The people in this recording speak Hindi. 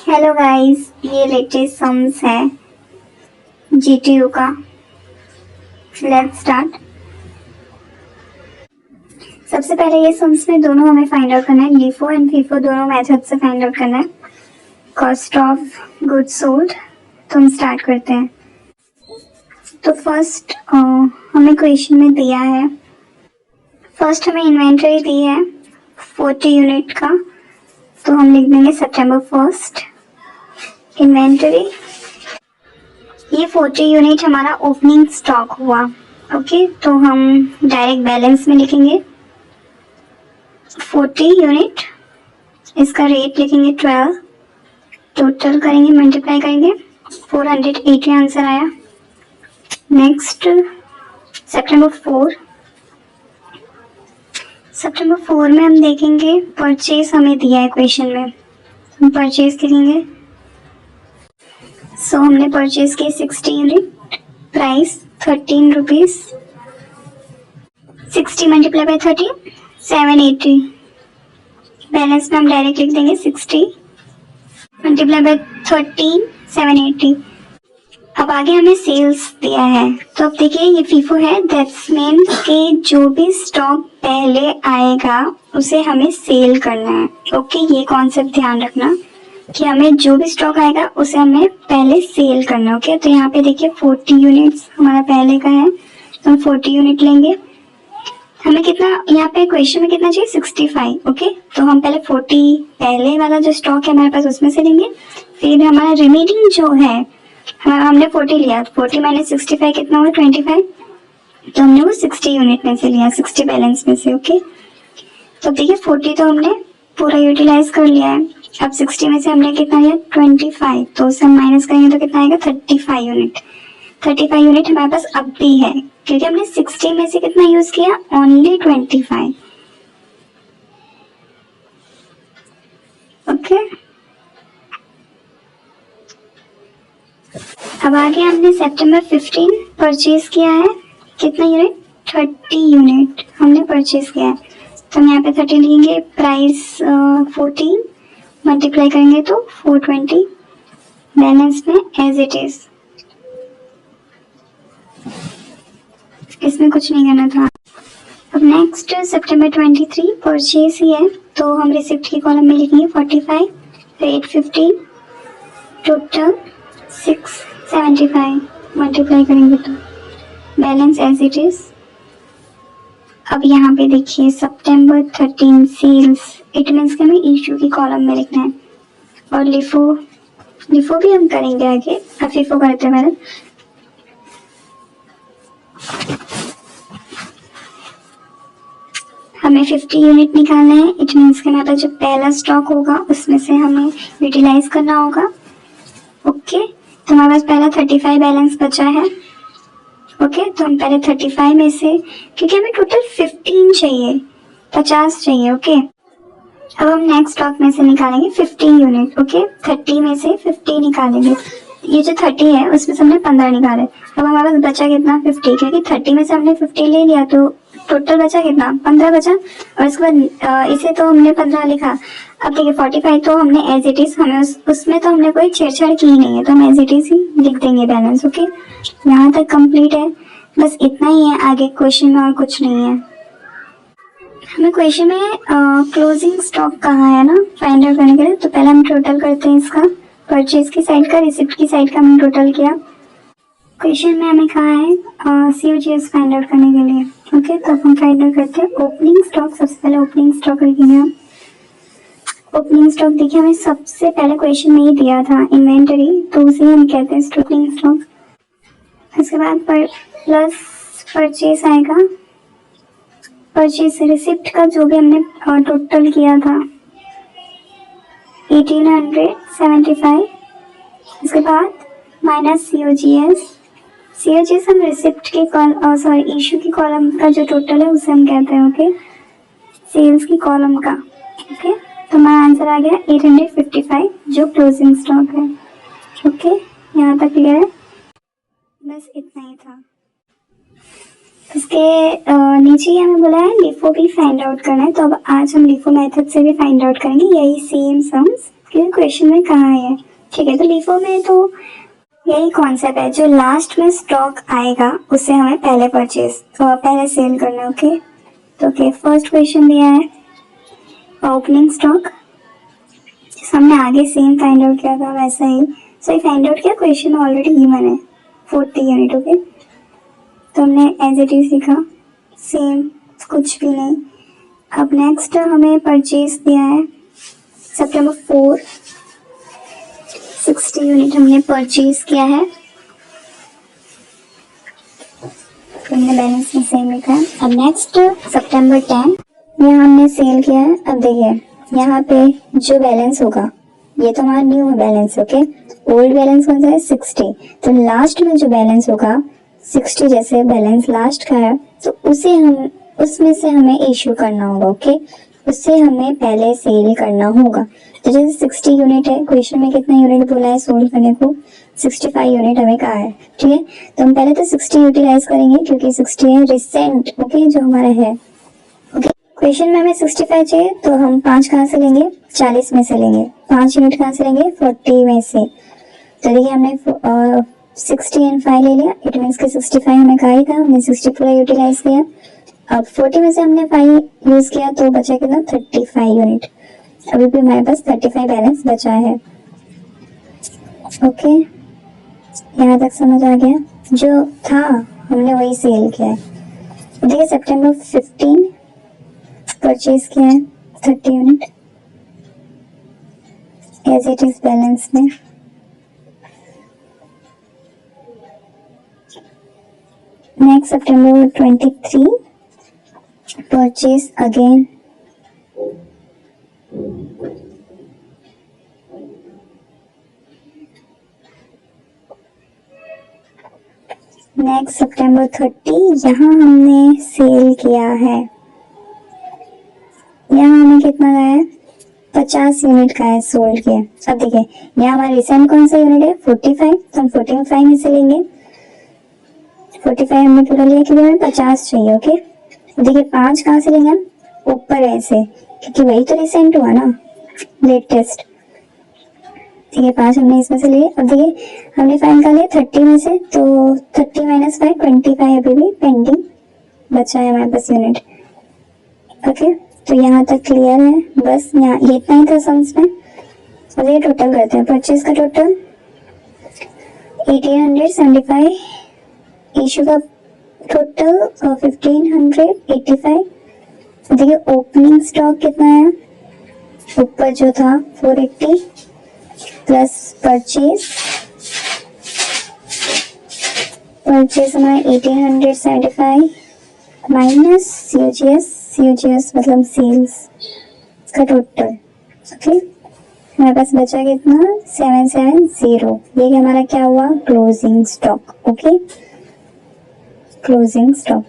हेलो गाइस, ये लेटेस्ट सम्स है जीटीयू का। Let's start. सबसे पहले ये सम्स में दोनों हमें फाइंड आउट करना है, लीफो एंड फीफो दोनों मेथड से फाइंड आउट करना है। Cost of goods sold. तो हम स्टार्ट करते हैं। तो फर्स्ट हमें क्वेश्चन में दिया है, फर्स्ट हमें इन्वेंटरी दी है 40 यूनिट का। तो हम लिख देंगे सितंबर 1 इन्वेंटरी। ये 40 यूनिट हमारा ओपनिंग स्टॉक हुआ। ओके, तो हम डायरेक्ट बैलेंस में लिखेंगे 40 यूनिट, इसका रेट लिखेंगे 12, टोटल करेंगे, मल्टीप्लाई करेंगे, 480 आंसर आया। नेक्स्ट सितंबर 4 में हम देखेंगे परचेज हमें दिया है क्वेश्चन में, हम परचेज लिखेंगे। सो हमने परचेज किए 60 unit, price 13 rupees, 60 multiply by 30 780। Balance में हम डायरेक्ट लिख देंगे 60 मल्टीप्लाई बाय 13 780। अब आगे हमें सेल्स दिया है, तो अब देखिए ये फीफो है, दैट्स मीन कि जो भी स्टॉक पहले आएगा उसे हमें सेल करना है। ओके, ये कॉन्सेप्ट ध्यान रखना कि हमें जो भी स्टॉक आएगा उसे हमें पहले सेल करना है। ओके, तो यहाँ पे देखिए 40 यूनिट्स हमारा पहले का है, तो हम 40 यूनिट लेंगे। हमें कितना यहाँ पे क्वेश्चन में कितना चाहिए 65। ओके, तो हम पहले 40 पहले वाला जो स्टॉक है हमारे पास उसमें से लेंगे, फिर हमारा रिमेनिंग जो है हमने 40 लिया, 40 माइनस 65 कितना हुआ 25, तो हमने वो 60 यूनिट में से लिया, 60 बैलेंस में से। ओके, तो देखिए 40 तो हमने पूरा यूटिलाइज कर लिया है। अब 60 में से हमने कितना लिया 25, तो उसे हम माइनस करेंगे तो कितना आएगा 35 यूनिट। 35 यूनिट हमारे पास अब भी है क्योंकि हमने 60 में से कितना यूज किया, ओनली 25। ओके, अब आगे हमने सितंबर 15 परचेज किया है, कितना यूनिट 30 यूनिट हमने परचेज किया है, तो हम यहाँ पे 30 लिखेंगे, प्राइस 14 मल्टीप्लाई करेंगे तो 420, बैलेंस में एज इट इज, इसमें कुछ नहीं करना था। अब नेक्स्ट सितंबर 23 परचेज ही है, तो हम रिसिप्ट की कॉलम में लिखेंगे 45, रेट 15, टोटल 675, मल्टीप्लाई करेंगे तो बैलेंस एज इट इज। अब यहाँ पे देखिए सितंबर 13 सेल्स, इट मीन्स कि हमें इशू की कॉलम में लिखना है, और लिफो भी हम करेंगे आगे, अब फीफो करते हैं। हमें 50 यूनिट निकालना है, इट मीन्स कि हमारा जो पहला स्टॉक होगा उसमें से हमें यूटिलाइज करना होगा। ओके, तो हमारे पास पहला 35 बैलेंस बचा है। ओके, तो हम पहले 35 में से, क्योंकि हमें टोटल 15 चाहिए, 50 चाहिए। ओके, अब हम नेक्स्ट स्टॉक में से निकालेंगे 15 यूनिट। ओके, 30 में से 50 निकालेंगे, ये जो 30 है उसमें से हमने 15 निकाले। अब हमारे पास बचा कितना 50, क्योंकि 30 में से हमने 50 ले लिया तो टोटल बचा कितना 15 बचा, और इसके बाद इसे तो हमने 15 लिखा। अब देखिए 45 तो हमने एज इट इज, हमें उसमें तो हमने कोई छेड़छाड़ की नहीं है, तो हम एज इट इज ही लिख देंगे बैलेंस। ओके, यहाँ तक कंप्लीट है, बस इतना ही है, आगे क्वेश्चन में और कुछ नहीं है। हमें क्वेश्चन में क्लोजिंग स्टॉक कहाँ है ना फाइंड आउट करने के लिए, तो पहले हम टोटल करते हैं इसका, परचेज की साइड का, रिसिप्ट की साइड का हमने टोटल किया। क्वेश्चन में हमें कहा है COGS फाइंड आउट करने के लिए। ओके, तो हम फाइंड आउट करते हैं ओपनिंग स्टॉक। सबसे पहले ओपनिंग स्टॉक लिखेंगे हम। ओपनिंग स्टॉक देखिए हमें सबसे पहले क्वेश्चन में ही दिया था इन्वेंटरी, तो उसे हम कहते हैं ओपनिंग स्टॉक। इसके बाद प्लस परचेज आएगा, परचेज रिसिप्ट का जो भी हमने टोटल किया था 1875। इसके बाद माइनस COGS हम रिसिप्ट के इशू की कॉलम का जो टोटल है उसे हम कहते हैं। ओके, सेल्स की कॉलम का। ओके, तो हमारा आंसर आ गया 855 जो क्लोजिंग स्टॉक है। ओके, यहाँ तक क्लियर है, बस इतना ही था। इसके नीचे ही हमें बोला है लिफो भी फाइंड आउट करना है, तो अब आज हम लिफो मेथड से भी फाइंड आउट करेंगे, यही सेम सम्स क्योंकि क्वेश्चन में कहाँ है, ठीक है। तो LIFO में तो यही कॉन्सेप्ट है, जो लास्ट में स्टॉक आएगा उसे हमें पहले सेल करना है। ओके, तो ओके, फर्स्ट क्वेश्चन दिया है ओपनिंग स्टॉक, हमने आगे सेम फाइंड आउट किया था वैसा ही। सो ये फाइंड आउट किया, क्वेश्चन ऑलरेडी गिवन है 40 यूनिट। ओके, तो हमने एज इट इज लिखा, सेम, कुछ भी नहीं। अब नेक्स्ट हमें परचेज दिया है सितंबर 4, 60 यूनिट हमने परचेज किया है, तो हमने बैलेंस में सेम लिखा है। अब नेक्स्ट सितंबर 10 यहाँ हमने सेल किया है। अब देखिए यहाँ पे जो बैलेंस होगा, ये तो हमारा new balance, okay. Old balance कौन सा है 60, तो लास्ट में जो बैलेंस होगा 60, जैसे बैलेंस लास्ट का है तो उसमें से हमें इश्यू करना होगा। ओके, उससे हमें पहले सेल करना होगा। तो जैसे 60 यूनिट है, क्वेश्चन में कितना यूनिट बोला है सोल्व करने को, 65 यूनिट हमें कहा है, ठीक है। तो हम पहले तो 60 यूटिलाइज करेंगे क्योंकि 60 है रिसेंट, ओके, जो हमारा है। ओके, क्वेश्चन में हमें 65 चाहिए, तो हम 5 कहाँ से लेंगे, 40 में से लेंगे। 5 यूनिट कहाँ से लेंगे, 40 में से। तो देखिए हमने 60 एंड 5 ले लिया, इट मीन्स कि 65 हमें कहा ही था, हमने 60 पूरा यूटिलाइज किया। अब 40 में से हमने 5 यूज किया तो बचा कितना, 35 यूनिट। अभी भी हमारे पास 35 बैलेंस बचा है। ओके, यहाँ तक समझ आ गया, जो था हमने वही सेल किया है। देखिए सितंबर 15 परचेज किया है 30 unit as it is balance में। नेक्स्ट सितंबर 23 परचेज अगेन नेक्स्ट सितंबर 30 यहाँ हमने सेल किया है। यहाँ हमें कितना का है, 50 यूनिट का है सोल्ड किया। अब देखिए यहाँ हमारा रिसेंट कौन सा यूनिट है 45, तो हम 45 में से लेंगे। 45 हमने पूरा लिया क्योंकि हमें 50 चाहिए। ओके, देखिए 5 कहाँ से लेंगे हम, ऊपर ऐसे, क्योंकि वही तो रिसेंट हुआ ना, लेटेस्ट। ठीक है, 5 हमने इसमें से लिए। अब देखिए हमने फाइन कर लिया 30 में से, तो 30 माइनस 5 25 अभी भी पेंडिंग बचा है हमारे पास यूनिट। ओके, तो यहाँ तक क्लियर है, बस यहाँ ये इतना ही था सम्स में। और ये टोटल करते हैं, परचेज का टोटल 1875, इशू का टोटल 1585। देखिए ओपनिंग स्टॉक कितना है, ऊपर जो था 480 प्लस परचेज हमारा 1875 माइनस COGS मतलब सेल्स का टोटल। ओके, हमारे पास बचा कितना 770। ये हमारा क्या हुआ, closing stock. Okay, closing stock.